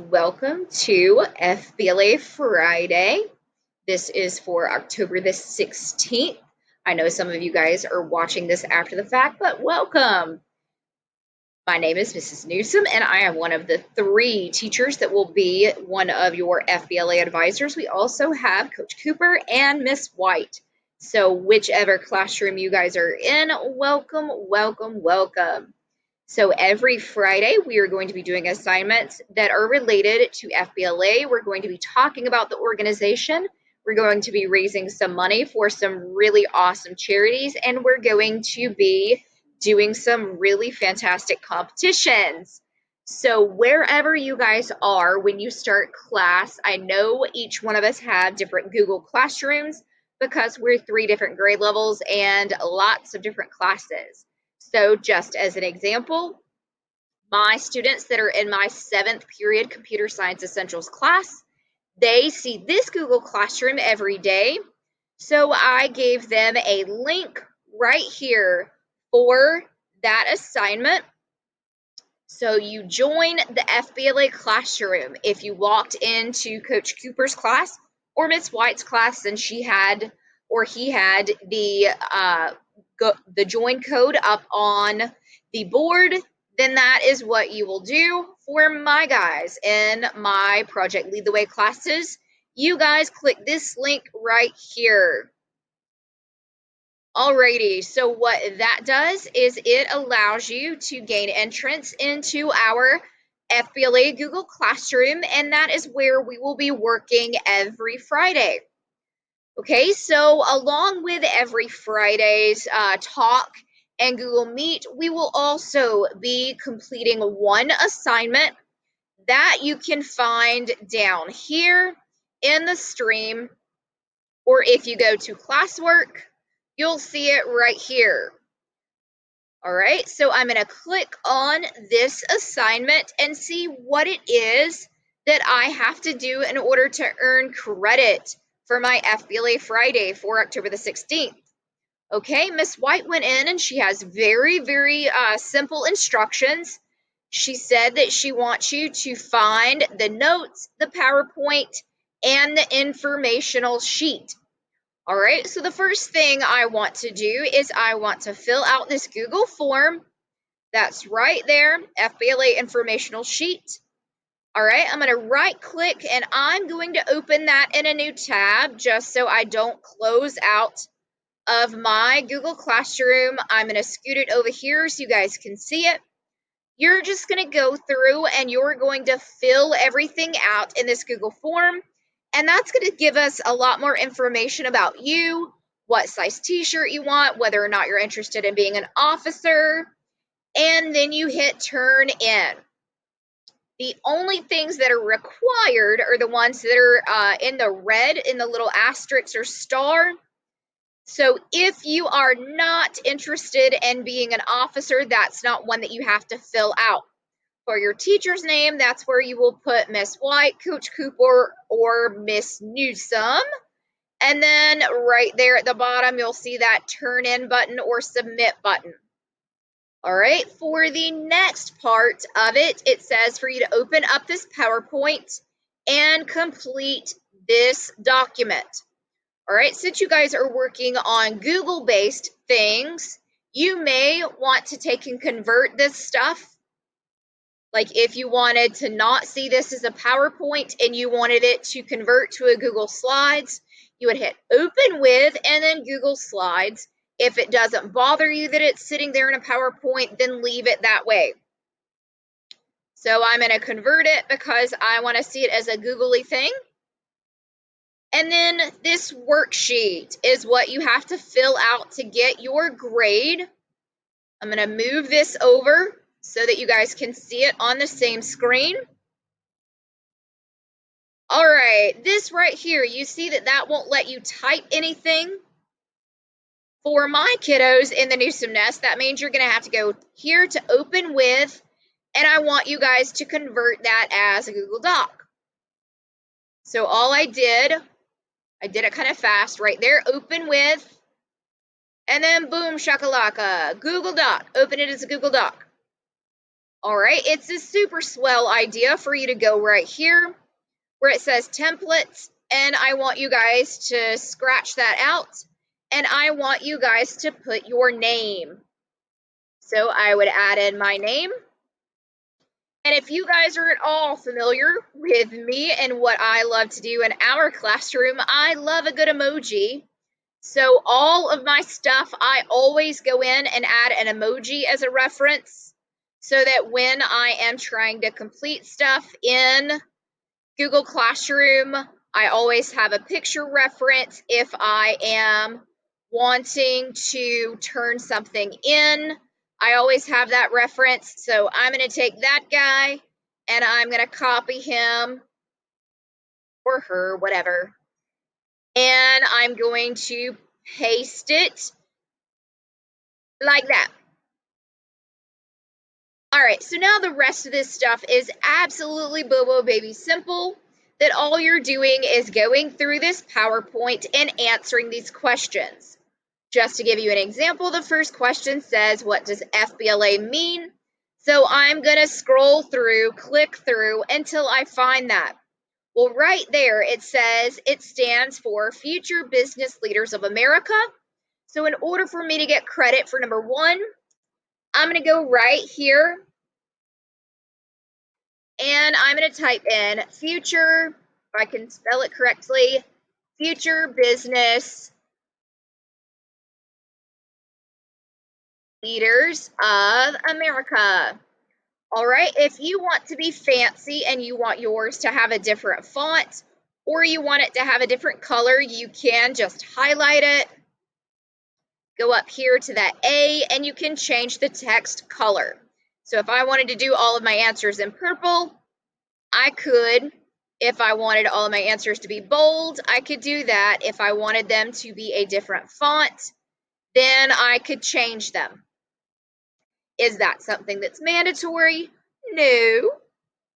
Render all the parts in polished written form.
Welcome to FBLA Friday. This is for October the 16th. I know some of you guys are watching this after the fact, but welcome. My name is Mrs. Newsom, and I am one of the three teachers that will be one of your FBLA advisors. We also have Coach Cooper and Miss White. So, whichever classroom you guys are in, welcome, welcome, welcome. So every Friday, we are going to be doing assignments that are related to FBLA. We're going to be talking about the organization. We're going to be raising some money for some really awesome charities, and we're going to be doing some really fantastic competitions. So wherever you guys are when you start class, I know each one of us have different Google Classrooms because we're three different grade levels and lots of different classes. So just as an example, my students that are in my 7th period Computer Science Essentials class, they see this Google Classroom every day. So I gave them a link right here for that assignment. So you join the FBLA classroom if you walked into Coach Cooper's class or Miss White's class and he had the join code up on the board, then that is what you will do. For my guys in my Project Lead the Way classes, you guys click this link right here. Alrighty, so what that does is it allows you to gain entrance into our FBLA Google Classroom, and that is where we will be working every Friday. Okay, so along with every Friday's talk and Google Meet, we will also be completing one assignment that you can find down here in the stream, or if you go to classwork, you'll see it right here. All right, so I'm going to click on this assignment and see what it is that I have to do in order to earn credit for my FBLA Friday for October the 16th. Okay, Miss White went in and she has very, very simple instructions. She said that she wants you to find the notes, the PowerPoint, and the informational sheet. All right, so the first thing I want to do is I want to fill out this Google form. That's right there, FBLA informational sheet. All right, I'm going to right click and I'm going to open that in a new tab just so I don't close out of my Google Classroom. I'm going to scoot it over here so you guys can see it. You're just going to go through and you're going to fill everything out in this Google form. And that's going to give us a lot more information about you, what size t-shirt you want, whether or not you're interested in being an officer, and then you hit turn in. The only things that are required are the ones that are in the red, in the little asterisk or star. So if you are not interested in being an officer, that's not one that you have to fill out. For your teacher's name, that's where you will put Miss White, Coach Cooper, or Miss Newsom. And then right there at the bottom, you'll see that turn in button or submit button. All right, for the next part of it, it says for you to open up this PowerPoint and complete this document. All right, since you guys are working on Google-based things, you may want to take and convert this stuff. Like if you wanted to not see this as a PowerPoint and you wanted it to convert to a Google Slides, you would hit open with and then Google Slides. If it doesn't bother you that it's sitting there in a PowerPoint, then leave it that way. So I'm going to convert it because I want to see it as a googly thing. And then this worksheet is what you have to fill out to get your grade. I'm going to move this over so that you guys can see it on the same screen. All right, this right here, you see that won't let you type anything. For my kiddos in the Newsom Nest, that means you're going to have to go here to open with, and I want you guys to convert that as a Google Doc. So all I did it kind of fast right there, open with, and then boom, shakalaka, Google Doc, open it as a Google Doc. All right, it's a super swell idea for you to go right here where it says templates, and I want you guys to scratch that out, and I want you guys to put your name. So I would add in my name. And if you guys are at all familiar with me and what I love to do in our classroom, I love a good emoji. So all of my stuff, I always go in and add an emoji as a reference so that when I am trying to complete stuff in Google Classroom, I always have a picture reference if I am wanting to turn something in. I always have that reference. So I'm going to take that guy and I'm going to copy him or her, whatever. And I'm going to paste it like that. All right, so now the rest of this stuff is absolutely Bobo Baby simple, that all you're doing is going through this PowerPoint and answering these questions. Just to give you an example, the first question says, what does FBLA mean? So I'm going to scroll through, click through until I find that. Well, right there it says it stands for Future Business Leaders of America. So in order for me to get credit for number one, I'm going to go right here and I'm going to type in future, if I can spell it correctly, Future Business Leaders of America. All right, if you want to be fancy and you want yours to have a different font or you want it to have a different color, you can just highlight it, go up here to that A, and you can change the text color. So if I wanted to do all of my answers in purple, I could. If I wanted all of my answers to be bold, I could do that. If I wanted them to be a different font, then I could change them. Is that something that's mandatory? No,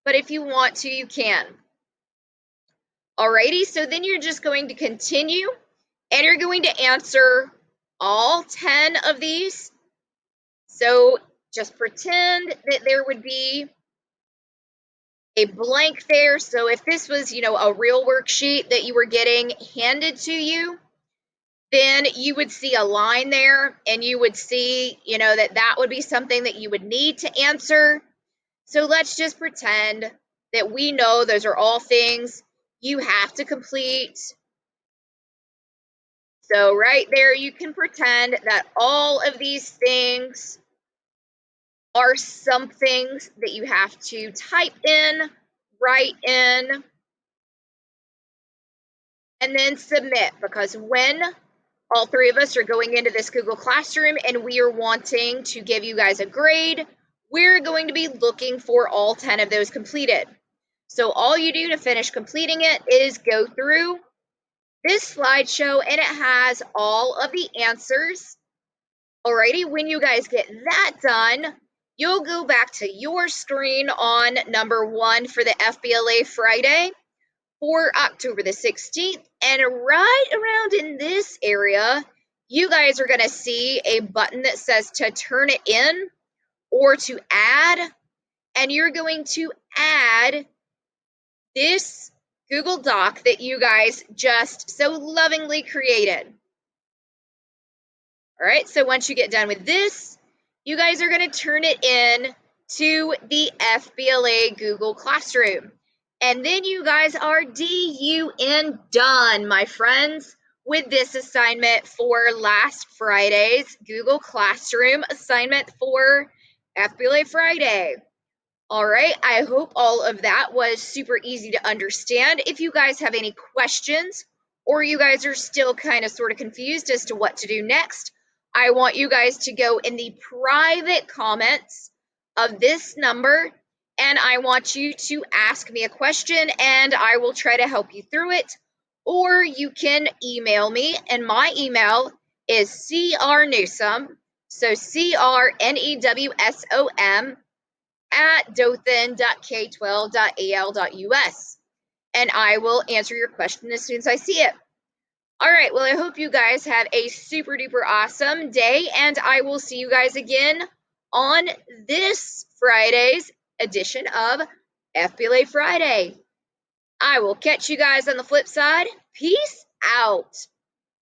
but if you want to, you can. Alrighty, so then you're just going to continue and you're going to answer all 10 of these. So just pretend that there would be a blank there. So if this was, a real worksheet that you were getting handed to you, then you would see a line there and you would see, that would be something that you would need to answer. So let's just pretend that we know those are all things you have to complete. So right there, you can pretend that all of these things are some things that you have to type in, write in, and then submit, because when all three of us are going into this Google Classroom and we are wanting to give you guys a grade, we're going to be looking for all 10 of those completed. So all you do to finish completing it is go through this slideshow and it has all of the answers. Alrighty, when you guys get that done, you'll go back to your screen on number 1 for the FBLA Friday for October the 16th. And right around in this area, you guys are going to see a button that says to turn it in or to add. And you're going to add this Google Doc that you guys just so lovingly created. All right, so once you get done with this, you guys are going to turn it in to the FBLA Google Classroom. And then you guys are done, my friends, with this assignment for last Friday's Google Classroom assignment for FBLA Friday. All right, I hope all of that was super easy to understand. If you guys have any questions or you guys are still kind of sort of confused as to what to do next, I want you guys to go in the private comments of this number and I want you to ask me a question and I will try to help you through it. Or you can email me, and my email is crnewsom, so crnewsom at dothan.k12.al.us, and I will answer your question as soon as I see it. All right, well, I hope you guys have a super duper awesome day, and I will see you guys again on this Friday's edition of FBLA Friday. I will catch you guys on the flip side. Peace out.